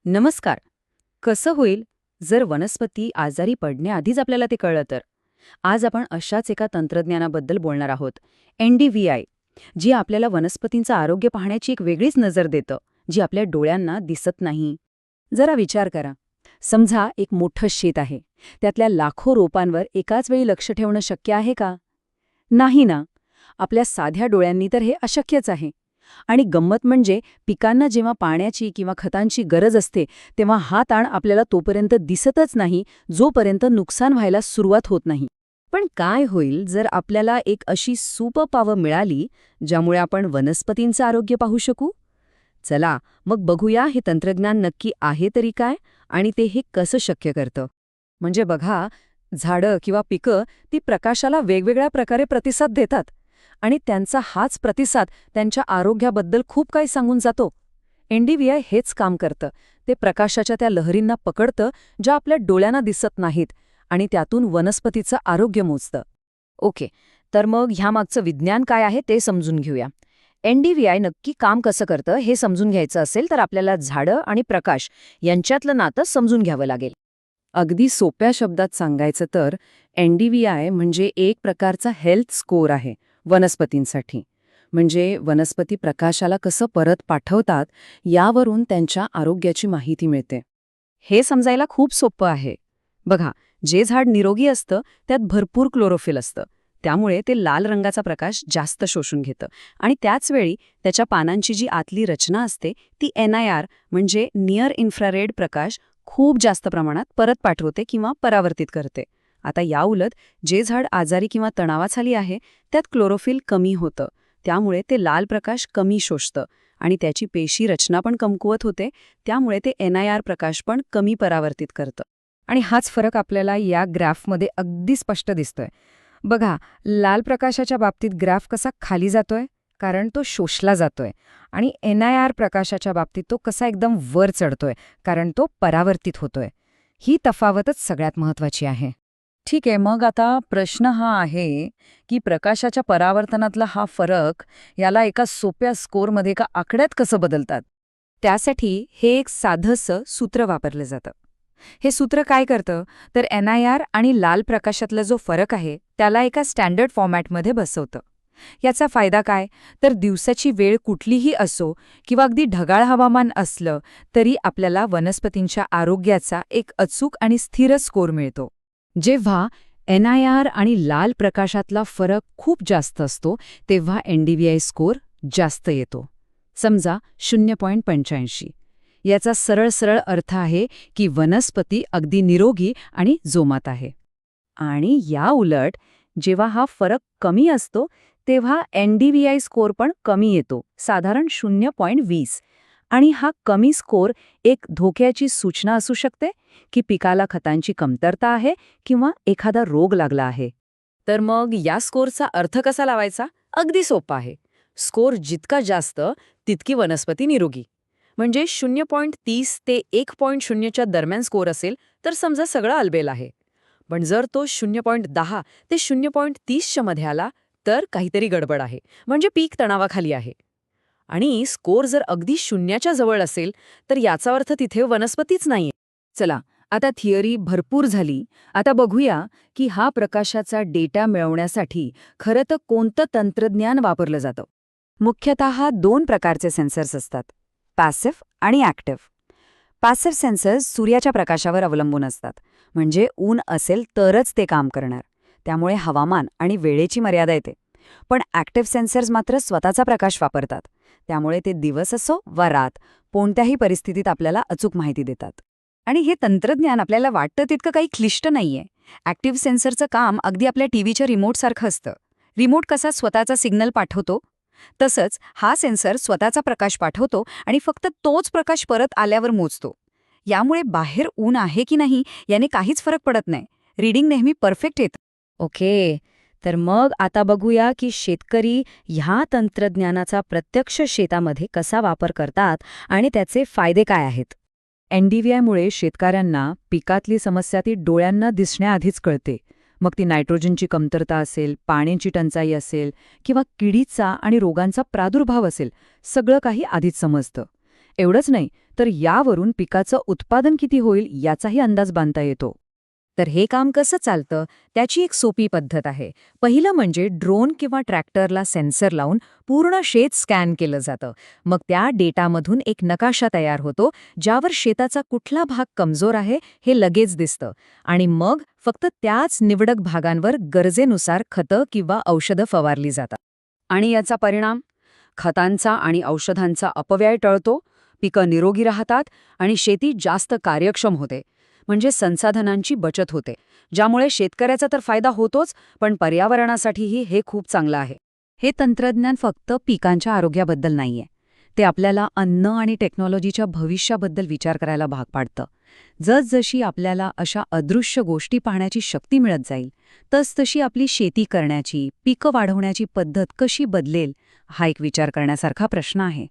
नमस्कार. कसं होईल जर वनस्पती आजारी पडण्याआधीच आपल्याला ते कळलं तर? आज आपण अशाच एका तंत्रज्ञानाबद्दल बोलणार आहोत. NDVI, जी आपल्याला वनस्पतींचं आरोग्य पाहण्याची एक वेगळीच नजर देतं, जी आपल्या डोळ्यांना दिसत नाही. जरा विचार करा. समजा एक मोठं शेत आहे. त्यातल्या लाखो रोपांवर एकाच वेळी लक्ष ठेवणं शक्य आहे का? नाही ना. आपल्या साध्या डोळ्यांनी तर हे अशक्यच आहे. आणि गंमत म्हणजे पिकांना जेव्हा पाण्याची किंवा खतांची गरज असते तेव्हा हा ताण आपल्याला तोपर्यंत दिसतच नाही जोपर्यंत नुकसान व्हायला सुरुवात होत नाही. पण काय होईल जर आपल्याला एक अशी सुपर पॉवर मिळाली ज्यामुळे आपण वनस्पतींचं आरोग्य पाहू शकू? चला मग बघूया हे तंत्रज्ञान नक्की आहे तरी काय आणि ते हे कसं शक्य करतं. म्हणजे बघा, झाडं किंवा पिकं ती प्रकाशाला वेगवेगळ्या प्रकारे प्रतिसाद देतात आणि त्यांचा हाच प्रतिसाद त्यांच्या आरोग्याबद्दल खूप काही सांगून जातो. NDVI हेच काम करतं. ते प्रकाशाच्या त्या लहरींना पकडतं ज्या आपल्या डोळ्यांना दिसत नाहीत आणि त्यातून वनस्पतीचं आरोग्य मोजतं. ओके, तर मग ह्यामागचं विज्ञान काय आहे ते समजून घेऊया. NDVI नक्की काम कसं करतं हे समजून घ्यायचं असेल तर आपल्याला झाडं आणि प्रकाश यांच्यातलं नातं समजून घ्यावं लागेल. अगदी सोप्या शब्दात सांगायचं तर NDVI म्हणजे एक प्रकारचा हेल्थ स्कोअर आहे वनस्पतींसाठी. म्हणजे वनस्पती प्रकाशाला कसं परत पाठवतात यावरून त्यांच्या आरोग्याची माहिती मिळते. हे समजायला खूप सोपं आहे. बघा, जे झाड निरोगी असतं त्यात भरपूर क्लोरोफिल असतं. त्यामुळे ते लाल रंगाचा प्रकाश जास्त शोषून घेतं आणि त्याचवेळी त्याच्या पानांची जी आतली रचना असते ती NIR म्हणजे नियर इन्फ्रारेड प्रकाश खूप जास्त प्रमाणात परत पाठवते किंवा परावर्तित करते. आता याउलट जे झाड आजारी किंवा तणावाखाली आहे त्यात क्लोरोफिल कमी होतं. त्यामुळे ते लाल प्रकाश कमी शोषतं आणि त्याची पेशी रचना पण कमकुवत होते. त्यामुळे ते NIR प्रकाश पण कमी परावर्तित करतं. आणि हाच फरक आपल्याला या ग्राफमध्ये अगदी स्पष्ट दिसतोय. बघा, लाल प्रकाशाच्या बाबतीत ग्राफ कसा खाली जातोय कारण तो शोषला जातोय आणि NIR प्रकाशाच्या बाबतीत तो कसा एकदम वर चढतोय कारण तो परावर्तित होतोय. ही तफावतच सगळ्यात महत्त्वाची आहे. ठीक आहे, मग आता प्रश्न हा आहे की प्रकाशाच्या परावर्तनातला हा फरक याला एका सोप्या स्कोअरमध्ये एका आकड्यात कसं बदलतात? त्यासाठी हे एक साधंसं सूत्र वापरलं जातं. हे सूत्र काय करतं तर NIR आणि लाल प्रकाशातला जो फरक आहे त्याला एका स्टँडर्ड फॉर्मॅटमध्ये बसवतं. याचा फायदा काय तर दिवसाची वेळ कुठलीही असो किंवा अगदी ढगाळ हवामान असलं तरी आपल्याला वनस्पतींच्या आरोग्याचा एक अचूक आणि स्थिर स्कोअर मिळतो. जेव्हा NIR आणि लाल प्रकाशातला फरक खूप जास्त असतो तेव्हा NDVI स्कोअर जास्त येतो. समजा 0.85. याचा सरळ सरळ अर्थ आहे की वनस्पती अगदी निरोगी आणि जोमात आहे. आणि या उलट जेव्हा हा फरक कमी असतो तेव्हा NDVI स्कोअर पण कमी येतो, साधारण 0.20. आणि हा कमी स्कोअर एक धोक्याची सूचना असू शकते की पिकाला खतांची कमतरता आहे किंवा एखादा रोग लागला आहे. तर मग या स्कोअरचा अर्थ कसा लावायचा? अगदी सोपा आहे. स्कोअर जितका जास्त तितकी वनस्पती निरोगी. म्हणजे 0.30 ते 1.0च्या दरम्यान स्कोअर असेल तर समजा सगळं अलबेल आहे. पण जर तो 0.10 ते 0.30च्या मध्ये आला तर काहीतरी गडबड आहे, म्हणजे पीक तणावाखाली आहे. आणि स्कोअर जर अगदी शून्याच्या जवळ असेल तर याचा अर्थ तिथे वनस्पतीच नाहीये. चला, आता थिअरी भरपूर झाली. आता बघूया की हा प्रकाशाचा डेटा मिळवण्यासाठी खरं तर कोणतं तंत्रज्ञान वापरलं जातं. मुख्यतः 2 प्रकारचे सेन्सर्स असतात, पॅसिव्ह आणि ॲक्टिव्ह. पॅसिव्ह सेन्सर्स सूर्याच्या प्रकाशावर अवलंबून असतात, म्हणजे ऊन असेल तरच ते काम करणार. त्यामुळे हवामान आणि वेळेची मर्यादा येते. पण ॲक्टिव्ह सेन्सर्स मात्र स्वतःचा प्रकाश वापरतात. त्यामुळे ते दिवस असो वा रात कोणत्याही परिस्थितीत आपल्याला अचूक माहिती देतात. आणि हे तंत्रज्ञान आपल्याला वाटतं तितकं काही क्लिष्ट नाहीये. ॲक्टिव्ह सेन्सरचं काम अगदी आपल्या टीव्हीच्या रिमोटसारखं असतं. रिमोट कसा स्वतःचा सिग्नल पाठवतो तसंच हा सेन्सर स्वतःचा प्रकाश पाठवतो आणि फक्त तोच प्रकाश परत आल्यावर मोजतो. यामुळे बाहेर ऊन आहे की नाही याने काहीच फरक पडत नाही. रीडिंग नेहमी परफेक्ट येतं. ओके, तर मग आता बघूया की शेतकरी ह्या तंत्रज्ञानाचा प्रत्यक्ष शेतामध्ये कसा वापर करतात आणि त्याचे फायदे काय आहेत. NDVIमुळे शेतकऱ्यांना पिकातली समस्या ती डोळ्यांना दिसण्याआधीच कळते. मग ती नायट्रोजनची कमतरता असेल, पाण्याची टंचाई असेल किंवा किडीचा आणि रोगांचा प्रादुर्भाव असेल, सगळं काही आधीच समजतं. एवढंच नाही, तर यावरून पिकाचं उत्पादन किती होईल याचाही अंदाज बांधता येतो. तर हे काम कसं चालतं त्याची एक सोपी पद्धत आहे. पहिलं म्हणजे ड्रोन किंवा ट्रॅक्टरला सेन्सर लावून पूर्ण शेत स्कॅन केलं जातं. मग त्या डेटामधून एक नकाशा तयार होतो, ज्यावर शेताचा कुठला भाग कमजोर आहे हे लगेच दिसतं. आणि मग फक्त त्याच निवडक भागांवर गरजेनुसार खतं किंवा औषधं फवारली जातात. आणि याचा परिणाम? खतांचा आणि औषधांचा अपव्यय टळतो, पिकं निरोगी राहतात आणि शेती जास्त कार्यक्षम होते. म्हणजे संसाधनांची बचत होते, ज्यामुळे शेतकऱ्याचा तर फायदा होतोच, पण पर्यावरणासाठीही हे खूप चांगलं आहे. हे तंत्रज्ञान फक्त पिकांच्या आरोग्याबद्दल नाहीये. ते आपल्याला अन्न आणि टेक्नॉलॉजीच्या भविष्याबद्दल विचार करायला भाग पाडतं. जसजशी आपल्याला अशा अदृश्य गोष्टी पाहण्याची शक्ती मिळत जाईल, तसतशी आपली शेती करण्याची, पिकं वाढवण्याची पद्धत कशी बदलेल, हा एक विचार करण्यासारखा प्रश्न आहे.